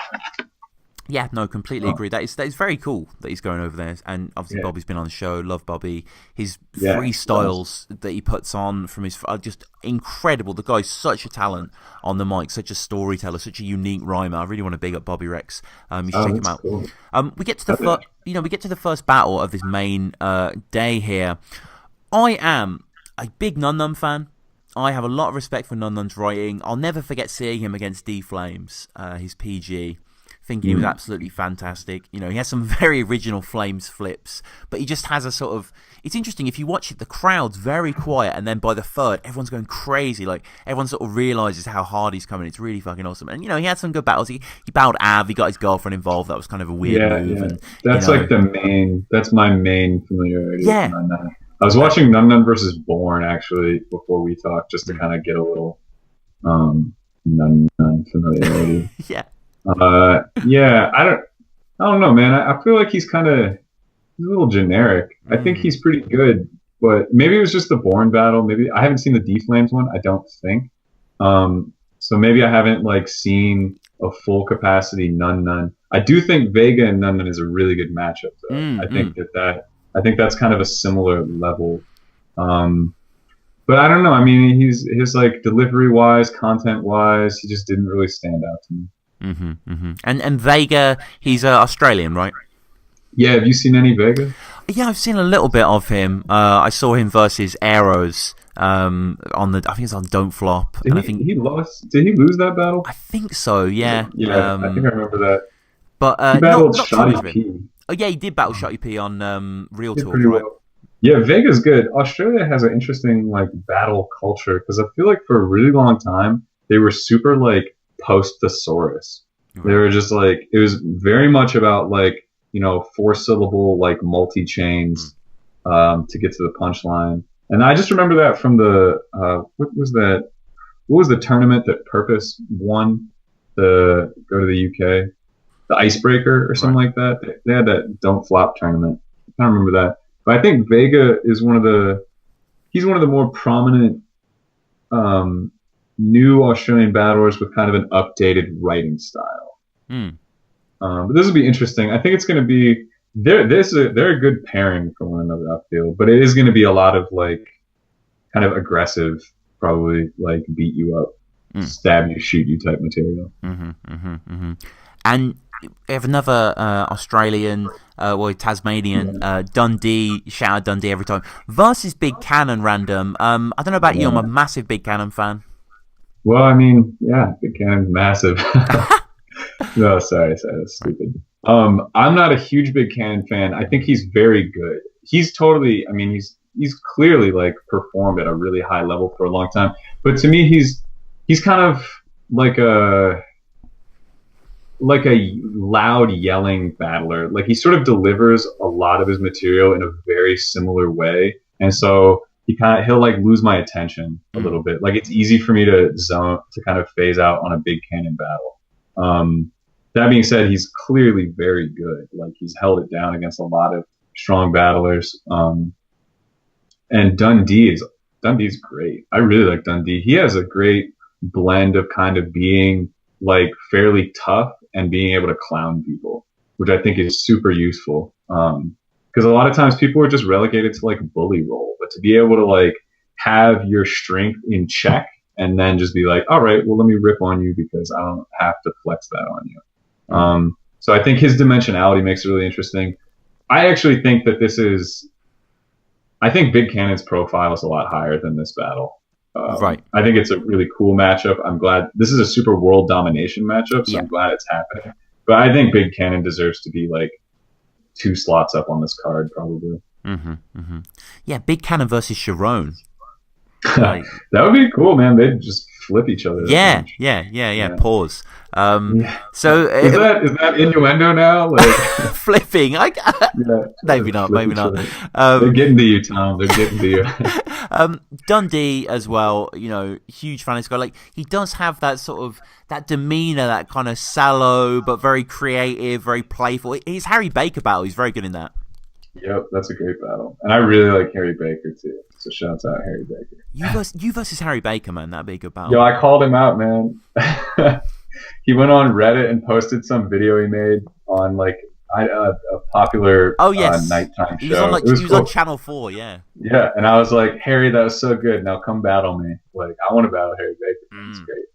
A: Yeah, no, completely agree. That is very cool that he's going over there. And obviously,
B: Yeah.
A: Bobby's been on the show. Love Bobby. His
B: Yeah,
A: freestyles that he puts on from his are just incredible. The guy's such a talent on the mic, such a storyteller, such a unique rhymer. I really want to big up Bobby Rex. You should check him out.
B: Cool.
A: We get to the first battle of this main day here. I am a big Nun Nun fan. I have a lot of respect for Nun Nun's writing. I'll never forget seeing him against D Flames, his PG. Thinking he was absolutely fantastic. You know, he has some very original Flames flips, but he just has a sort of... It's interesting, if you watch it, the crowd's very quiet, and then by the third, everyone's going crazy. Like, everyone sort of realises how hard he's coming. It's really fucking awesome. And, you know, he had some good battles. He bowed Av, he got his girlfriend involved. That was kind of a weird move.
B: Yeah.
A: And,
B: that's like that's my main familiarity
A: Yeah.
B: with Nun Nun. I was watching Nun Nun versus Born, actually, before we talked, just to kind of get a little Nun Nun familiarity.
A: Yeah.
B: I don't know, man. I feel like he's a little generic. I think he's pretty good, but maybe it was just the Born battle. Maybe I haven't seen the D Flames one. I don't think. So maybe I haven't seen a full capacity Nun Nun. I do think Vega and Nun Nun is a really good matchup, though. I think that's kind of a similar level. But I don't know. I mean, his delivery wise, content wise, he just didn't really stand out to me.
A: And Vega, he's Australian, right?
B: Yeah, have you seen any Vega?
A: Yeah, I've seen a little bit of him. I saw him versus Arrows I think it's on Don't Flop.
B: I think he lost. Did he lose that battle?
A: I think so. Yeah.
B: Yeah, I think I remember that.
A: But
B: he battled Shotty P.
A: Oh yeah, he did battle Shotty P on Real Talk,
B: right? Well. Yeah, Vega's good. Australia has an interesting battle culture because I feel like for a really long time they were super post-thesaurus. Right. They were just it was very much about 4-syllable multi-chains to get to the punchline. And I just remember that from the what was the tournament that Purpose won to go to the UK? The Icebreaker or something like that. They had that Don't Flop tournament. I don't remember that. But I think Vega is one of the more prominent new Australian battlers with kind of an updated writing style. But this will be interesting. I think it's going to be they're a good pairing for one another, I feel. But it is going to be a lot of kind of aggressive, probably beat you up, stab you, shoot you type material.
A: And we have another Australian, Tasmanian, Dundee, shout out Dundee every time, versus Big Cannon random. I don't know about you, I'm a massive Big Cannon fan.
B: Well, I mean, yeah, Big Cannon's massive. No, sorry, that's stupid. I'm not a huge Big Cannon fan. I think he's very good. He's totally, I mean, he's clearly performed at a really high level for a long time. But to me, he's kind of like a loud yelling battler. He sort of delivers a lot of his material in a very similar way, and so he'll lose my attention a little bit. It's easy for me to kind of phase out on a Big Cannon battle. That being said, he's clearly very good. He's held it down against a lot of strong battlers. And Dundee's great. I really like Dundee. He has a great blend of kind of being fairly tough and being able to clown people, which I think is super useful. Because a lot of times people are just relegated to bully role, but to be able to have your strength in check and then just be all right, well, let me rip on you because I don't have to flex that on you. So I think his dimensionality makes it really interesting. I actually think that I think Big Cannon's profile is a lot higher than this battle.
A: Right.
B: I think it's a really cool matchup. I'm glad this is a super world domination matchup, so I'm glad it's happening. But I think Big Cannon deserves to be 2 slots up on this card, probably.
A: Yeah, Big Cannon versus Sharon.
B: That would be cool, man. They'd just flip each other.
A: Yeah. Pause. So
B: is that innuendo now?
A: Flipping? Maybe not.
B: They're getting to you, Tom. They're getting to you.
A: Dundee as well. Huge fan of this guy. He does have that sort of that demeanor, that kind of sallow but very creative, very playful. His Harry Baker battle. He's very good in that.
B: Yep, that's a great battle, and I really like Harry Baker too. So shouts out Harry Baker.
A: You versus Harry Baker, man. That'd be a good
B: Yo,
A: battle.
B: I called him out, man. He went on Reddit and posted some video he made on like a popular
A: Oh yes,
B: nighttime show. It
A: he
B: was
A: was on
B: cool.
A: Channel 4. Yeah.
B: Yeah, and I was like, Harry, that was so good. Now come battle me. Like, I want to battle Harry Baker. Man. It's
A: Mm,
B: great.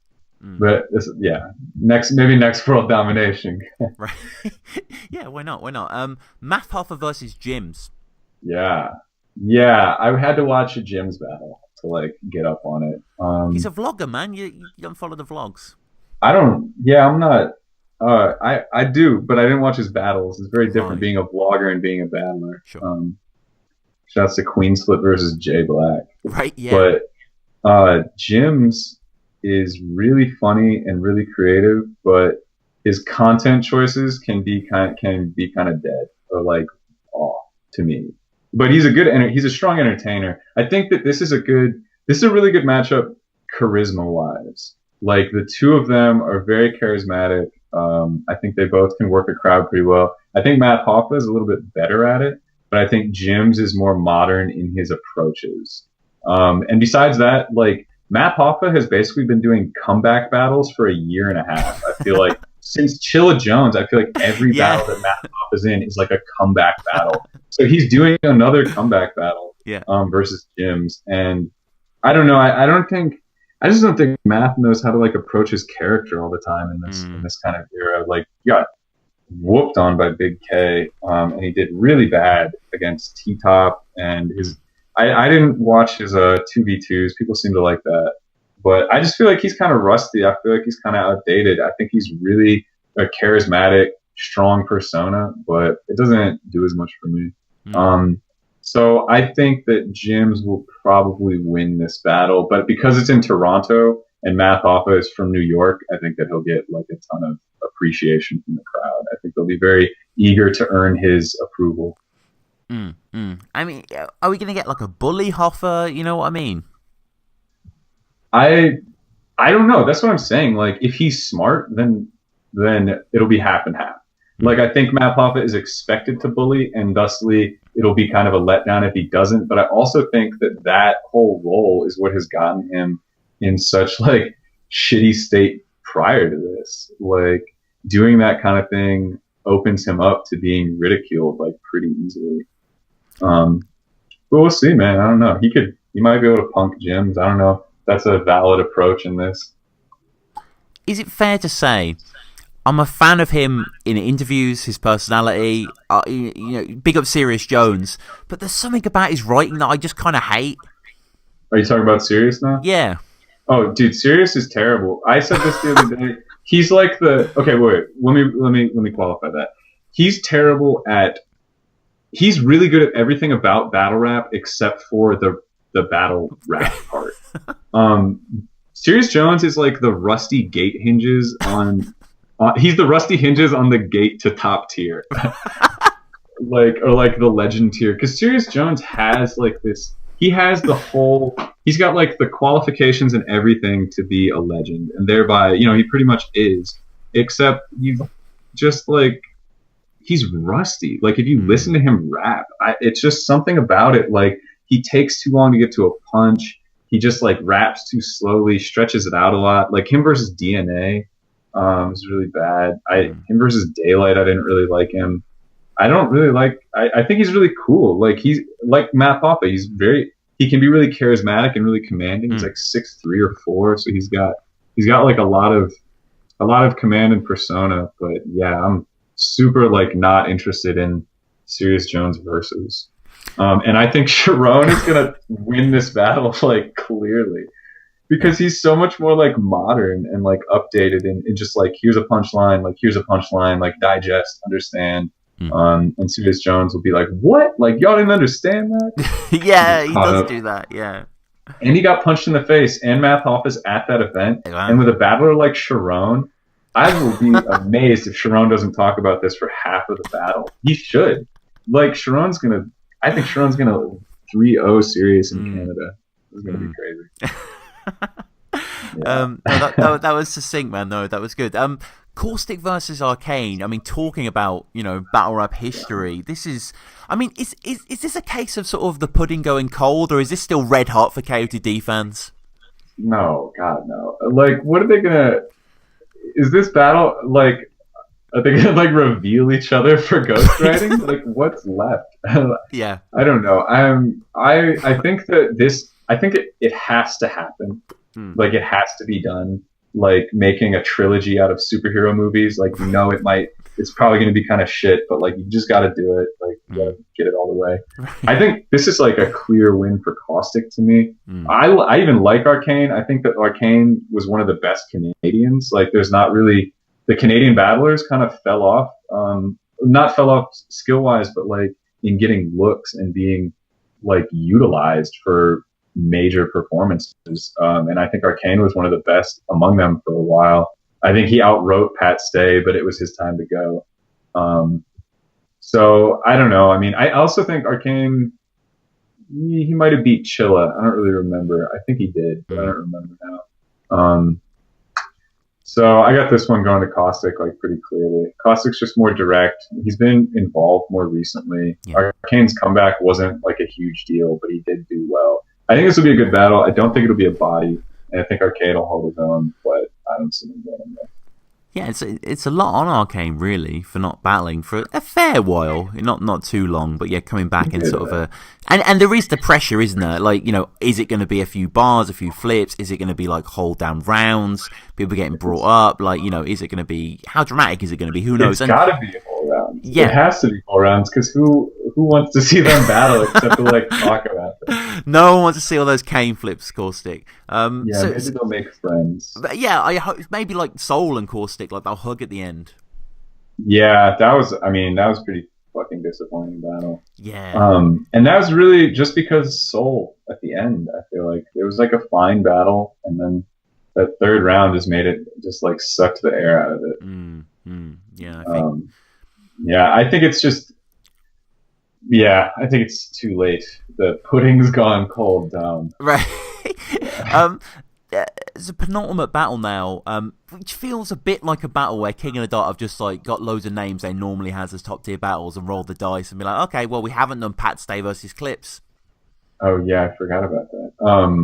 A: mm.
B: But this, yeah, next world domination.
A: Right. Yeah. Why not? Why not? Math Hoffa versus Jims.
B: Yeah, yeah. I had to watch a Jim's battle to like get up on it.
A: He's a vlogger, man. You don't follow the vlogs.
B: I don't. Yeah, I'm not. I do, but I didn't watch his battles. It's very different
A: Right.
B: being a vlogger and being a battler.
A: Sure.
B: Shouts to Queensflip versus Jay Black.
A: Right. Yeah.
B: But Jim's is really funny and really creative, but his content choices can be kind of dead or like off to me. But he's a strong entertainer. I think that this is a really good matchup charisma wise. Like the two of them are very charismatic. I think they both can work a crowd pretty well. I think Matt Hoffa is a little bit better at it, but I think Jim's is more modern in his approaches. And besides that, like Matt Hoffa has basically been doing comeback battles for a year and a half. I feel like since Chilla Jones, I feel like every
A: Yeah.
B: battle that Matt Hoffa's in is like a comeback battle. So he's doing another comeback battle
A: Yeah.
B: versus Jim's, and I don't know. I just don't think Matt knows how to like approach his character all the time in this kind of era. Like he got whooped on by Big K, and he did really bad against T Top and his. I didn't watch his 2v2s. People seem to like that, but I just feel like he's kind of rusty. I feel like he's kind of outdated. I think he's really a charismatic, strong persona, but it doesn't do as much for me. So I think that Jims will probably win this battle, but because it's in Toronto and Matt Hoffa is from New York, I think that he'll get like a ton of appreciation from the crowd. I think they'll be very eager to earn his approval.
A: I mean, are we going to get like a bully Hoffa? You know what I mean?
B: I don't know. That's what I'm saying. Like if he's smart, then it'll be half and half. Like I think Matt Hoffa is expected to bully, and thusly it'll be kind of a letdown if he doesn't. But I also think that whole role is what has gotten him in such like shitty state prior to this. Like doing that kind of thing opens him up to being ridiculed like pretty easily. But we'll see, man. I don't know. He might be able to punk Jims. I don't know. That's a valid approach in this.
A: Is it fair to say I'm a fan of him in interviews, his personality, you know, big up Sirius Jones, but there's something about his writing that I just kind of hate.
B: Are you talking about Sirius now?
A: Yeah.
B: Oh, dude, Sirius is terrible. I said this the other day. He's like okay, wait. Let me qualify that. He's terrible at. He's really good at everything about battle rap except for the battle rap part. Sirius Jones is like the rusty gate hinges on. He's the rusty hinges on the gate to top tier, like the legend tier. Because Sirius Jones has like this. He has the whole. He's got like the qualifications and everything to be a legend, and thereby, you know, he pretty much is. Except he's just like he's rusty. Like if you listen to him rap, it's just something about it. Like he takes too long to get to a punch. He just like raps too slowly, stretches it out a lot. Like him versus DNA. Was really bad. Him versus Daylight, I didn't really like him. I don't really like. I think he's really cool. Like he's like Matt Hoffa. He can be really charismatic and really commanding. He's like 6'3" or 4, so he's got like a lot of command and persona. But yeah, I'm super like not interested in Sirius Jones versus. And I think Sharon is gonna win this battle like clearly. Because he's so much more like modern and like updated and just like here's a punchline, like digest, understand. And Sirius Jones will be like, what? Like y'all didn't understand that?
A: Yeah, he does do that. Yeah.
B: And he got punched in the face, and Matt Hoffa's at that event.
A: Wow.
B: And with a battler like Sharon, I will be amazed if Sharon doesn't talk about this for half of the battle. He should. Like I think Sharon's gonna 3-0 Sirius in Canada. It's gonna be crazy.
A: Yeah. No, that was succinct, man. No, that was good. Caustic versus Arcane. I mean, talking about, battle rap history. This is, I mean, is this a case of sort of the pudding going cold, or is this still red hot for KOTD fans?
B: No, God, no. Like, what are they gonna? Is this battle like? Are they gonna like reveal each other for ghostwriting? Like, what's left?
A: Yeah.
B: I don't know. I think that this. I think it has to happen. Like, it has to be done. Like, making a trilogy out of superhero movies. Like, it might. It's probably going to be kind of shit, but like, you just got to do it. Like, you got to get it all the way. I think this is like a clear win for Caustic to me. I even like Arcane. I think that Arcane was one of the best Canadians. Like, there's not really the Canadian battlers kind of fell off. Not fell off skill wise, but like in getting looks and being like utilized for major performances. And I think Arcane was one of the best among them for a while. I think he outwrote Pat Stay, but it was his time to go. So I don't know. I mean, I also think Arcane, he might have beat Chilla. I don't really remember. I think he did, but I don't remember now. So I got this one going to Caustic like pretty clearly. Caustic's just more direct. He's been involved more recently. Yeah. Arcane's comeback wasn't like a huge deal, but he did do well. I think this will be a good battle. I don't think it'll be a body, and I think Arcane will hold his own, but I don't see him getting there.
A: Yeah, it's a lot on Arcane really for not battling for a fair while, not too long, but yeah, coming back in sort of a and there is the pressure, isn't there? Like, is it going to be a few bars, a few flips? Is it going to be like hold down rounds? People getting brought up? Like, is it going to be, how dramatic is it going to be? Who knows?
B: It's got to be all rounds. Yeah, it has to be all rounds because who wants to see them battle except to like talk about them?
A: No one wants to see all those cane flips, Caustic.
B: Maybe they'll make friends.
A: But yeah, I hope maybe like Soul and Caustic, like they'll hug at the end.
B: Yeah, that was pretty fucking disappointing battle.
A: Yeah.
B: And that was really just because Soul at the end. I feel like it was like a fine battle, and then that third round just made it just like sucked the air out of it.
A: Yeah, I think.
B: I think it's just. Yeah, I think it's too late. The pudding's gone cold down.
A: Right. It's a penultimate battle now, which feels a bit like a battle where King and the Dart have just like got loads of names they normally has as top tier battles and rolled the dice and be like, okay, well, we haven't done Pat Stay versus Clips.
B: Oh yeah, I forgot about that.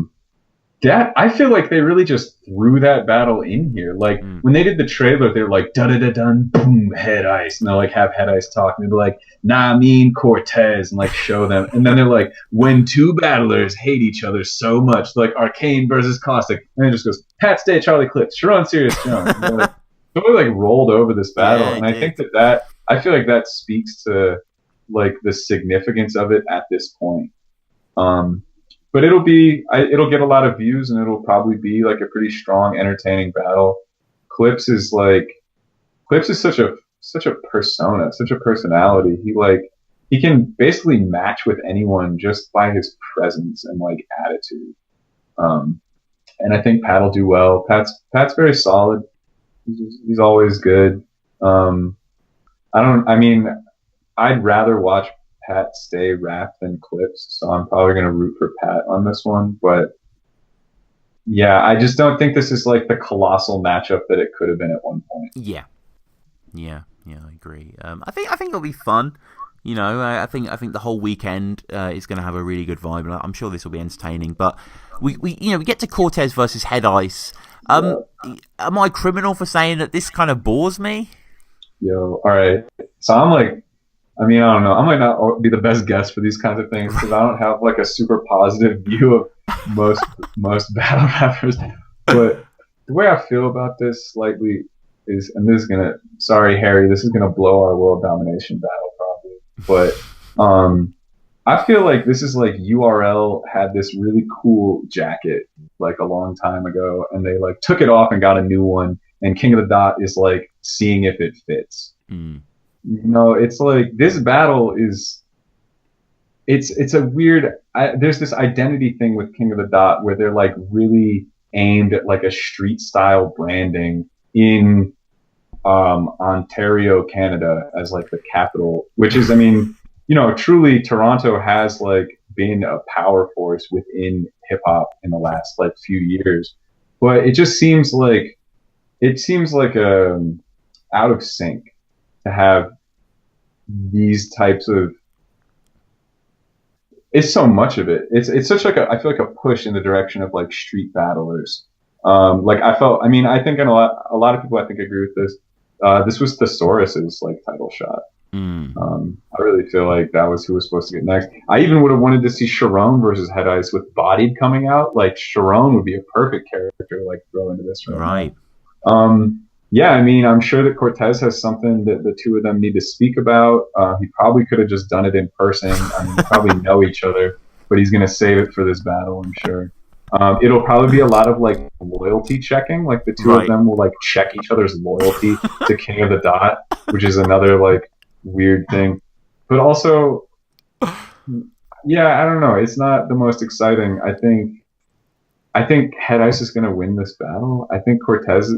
B: I feel like they really just threw that battle in here. Like when they did the trailer, they're like da da da dun boom head ice, and they'll like have head ice talk, and they're like nah mean Cortez, and like show them, and then they're like when two battlers hate each other so much, like Arcane versus Caustic, and it just goes Pat Stay, Charlie Clips, Sharon Sirius Jones. Totally like rolled over this battle, and I think that I feel like that speaks to like the significance of it at this point. But it'll get a lot of views, and it'll probably be like a pretty strong, entertaining battle. Clips is such a persona, such a personality. He can basically match with anyone just by his presence and like attitude. And I think Pat'll do well. Pat's very solid. He's always good. I'd rather watch Pat Stay rap than Clips, so I'm probably going to root for Pat on this one. But yeah, I just don't think this is like the colossal matchup that it could have been at one point.
A: Yeah, I agree. I think it'll be fun. I think the whole weekend is going to have a really good vibe, and I'm sure this will be entertaining. But we get to Cortez versus Head Ice. Am I criminal for saying that this kind of bores me?
B: Yo, all right. So I don't know. I might not be the best guest for these kinds of things because I don't have like a super positive view of most battle rappers. But the way I feel about this slightly is, and this is sorry Harry, this is gonna blow our world domination battle probably. But I feel like this is like URL had this really cool jacket like a long time ago, and they like took it off and got a new one, and King of the Dot is like seeing if it fits. It's like this battle is it's a weird there's this identity thing with King of the Dot where they're like really aimed at like a street style branding in Ontario, Canada as like the capital, which is truly Toronto has like been a power force within hip hop in the last like few years, but it just seems like out of sync to have these types of. It's so much of it. It's such like I feel like a push in the direction of like street battlers. Like I felt. I mean, I think a lot of people I think agree with this. This was Thesaurus's like title shot. I really feel like that was who was supposed to get next. I even would have wanted to see Sharon versus Head Ice with Bodied coming out. Like Sharon would be a perfect character to like throw into this right now. Yeah, I mean, I'm sure that Cortez has something that the two of them need to speak about. He probably could have just done it in person. I mean, they probably know each other, but he's going to save it for this battle, I'm sure. It'll probably be a lot of like loyalty checking. Like the two of them will like check each other's loyalty to King of the Dot, which is another like weird thing. But also, yeah, I don't know. It's not the most exciting. I think Head Ice is going to win this battle. I think Cortez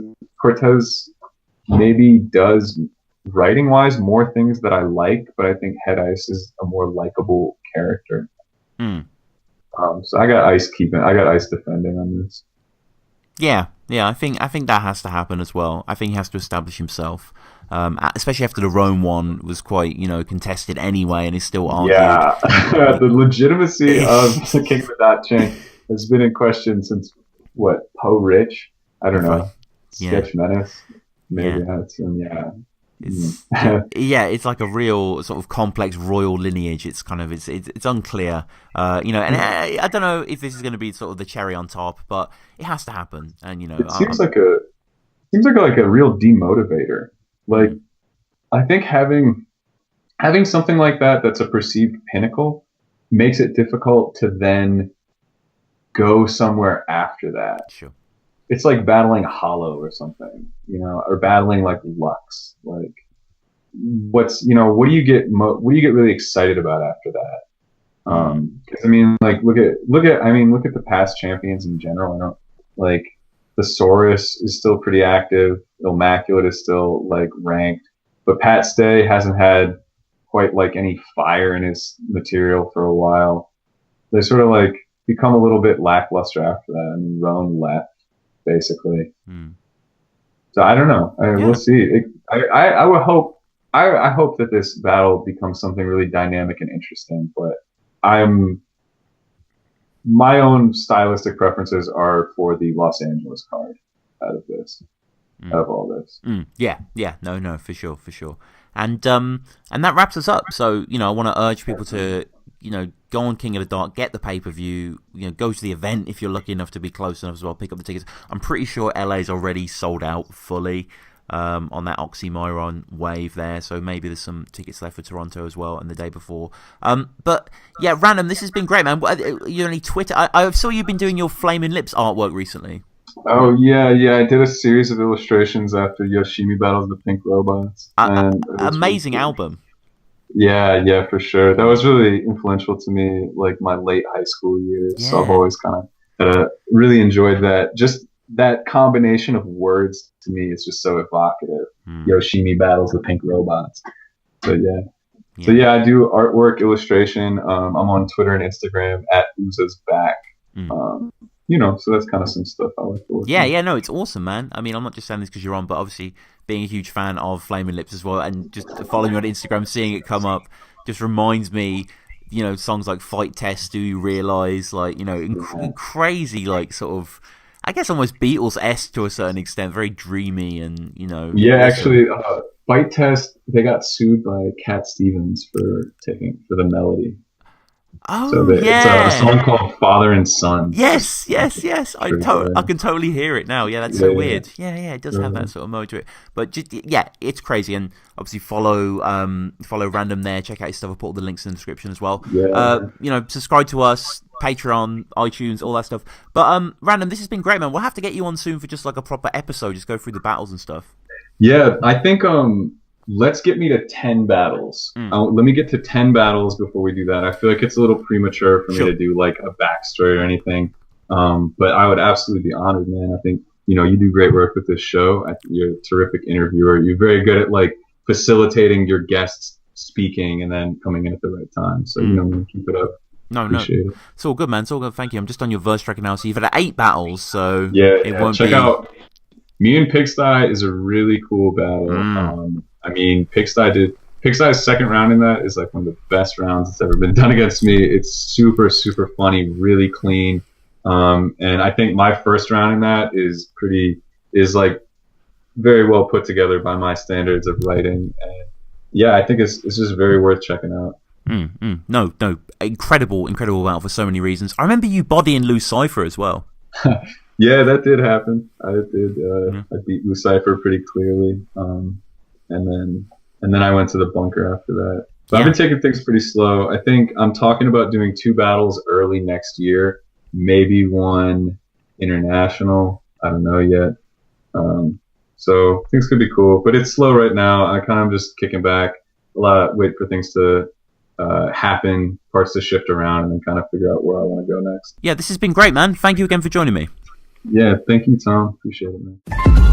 B: maybe does writing wise more things that I like, but I think Head Ice is a more likable character. So I got Ice defending on this.
A: Yeah, I think that has to happen as well. I think he has to establish himself, especially after the Rome one was quite contested anyway, and is still argued.
B: Yeah, the legitimacy of the King of the Dot chain has been in question since what? Poe Rich? I don't know. Sketch Menace? Maybe that's
A: it's like a real sort of complex royal lineage. It's kind of it's unclear, and I don't know if this is going to be sort of the cherry on top, but it has to happen. And
B: it seems like a real demotivator. Like I think having something like that's a perceived pinnacle makes it difficult to then go somewhere after that.
A: Sure.
B: It's like battling Hollow or something, or battling like Lux. Like, what do you get really excited about after that? Because I mean, like, look at the past champions in general. I don't like Thesaurus is still pretty active. Immaculate is still like ranked, but Pat Stay hasn't had quite like any fire in his material for a while. They sort of like become a little bit lackluster after that. I mean, Roan left. Basically, so I don't know. We'll see. I would hope. I hope that this battle becomes something really dynamic and interesting. But my own stylistic preferences are for the Los Angeles card out of all this.
A: Yeah. No, for sure. And that wraps us up. So I want to urge people to go on King of the Dot, get the pay-per-view, go to the event if you're lucky enough to be close enough as well, pick up the tickets. I'm pretty sure LA's already sold out fully on that Oxymoron wave there, so maybe there's some tickets left for Toronto as well and the day before. But yeah, Random, this has been great, man. You only Twitter. I saw you've been doing your Flaming Lips artwork recently.
B: Oh yeah, I did a series of illustrations after Yoshimi battles the Pink Robots.
A: Amazing really album.
B: Yeah, for sure. That was really influential to me, like my late high school years. Yeah. So I've always kind of really enjoyed that. Just that combination of words to me is just so evocative. Yoshimi battles the Pink Robots. So yeah, I do artwork, illustration. I'm on Twitter and Instagram at Uza's Back. So that's kind of some stuff I like to work on.
A: No, it's awesome, man. I mean, I'm not just saying this because you're on, but obviously being a huge fan of Flaming Lips as well, and just following you on Instagram, seeing it come up, just reminds me, songs like Fight Test, Do You Realize, like, crazy, like, sort of, I guess almost Beatles-esque to a certain extent, very dreamy and,
B: Yeah, actually, Fight Test, they got sued by Cat Stevens for the melody.
A: Oh,
B: so it's a song called Father and Son.
A: Yes. I can totally hear it now. Yeah, that's so weird. Yeah, it does have that sort of mode to it. But just it's crazy. And obviously follow Random there. Check out his stuff. I'll put all the links in the description as well. Yeah. Subscribe to us, Patreon, iTunes, all that stuff. But Random, this has been great, man. We'll have to get you on soon for just like a proper episode. Just go through the battles and stuff.
B: Yeah, I think let's get me to 10 battles. Let me get to 10 battles before we do that. I feel like it's a little premature for me to do like a backstory or anything. But I would absolutely be honored, man. I think, you do great work with this show. You're a terrific interviewer. You're very good at like facilitating your guests speaking and then coming in at the right time. So, keep it up.
A: No. It's all good, man. It's all good. Thank you. I'm just on your verse tracker now. So you've had 8 battles. So
B: it won't check out Me and Pigsty is a really cool battle.
A: Mm.
B: I mean, Pigsty's second round in that is like one of the best rounds that's ever been done against me. It's super, super funny, really clean. And I think my first round in that is like very well put together by my standards of writing. And yeah, I think it's just very worth checking out.
A: No, no, incredible, incredible battle for so many reasons. I remember you bodying Loose Cipher as well.
B: Yeah, that did happen. I did.
A: Yeah.
B: I beat Lucifer pretty clearly, and then I went to the bunker after that. But I've
A: Yeah.
B: been taking things pretty slow. I think I'm talking about doing 2 battles early next year, maybe one international. I don't know yet. So things could be cool, but it's slow right now. I kind of just kicking back, wait for things to happen, parts to shift around, and then kind of figure out where I want to go next.
A: Yeah, this has been great, man. Thank you again for joining me.
B: Yeah, thank you, Tom. Appreciate it, man.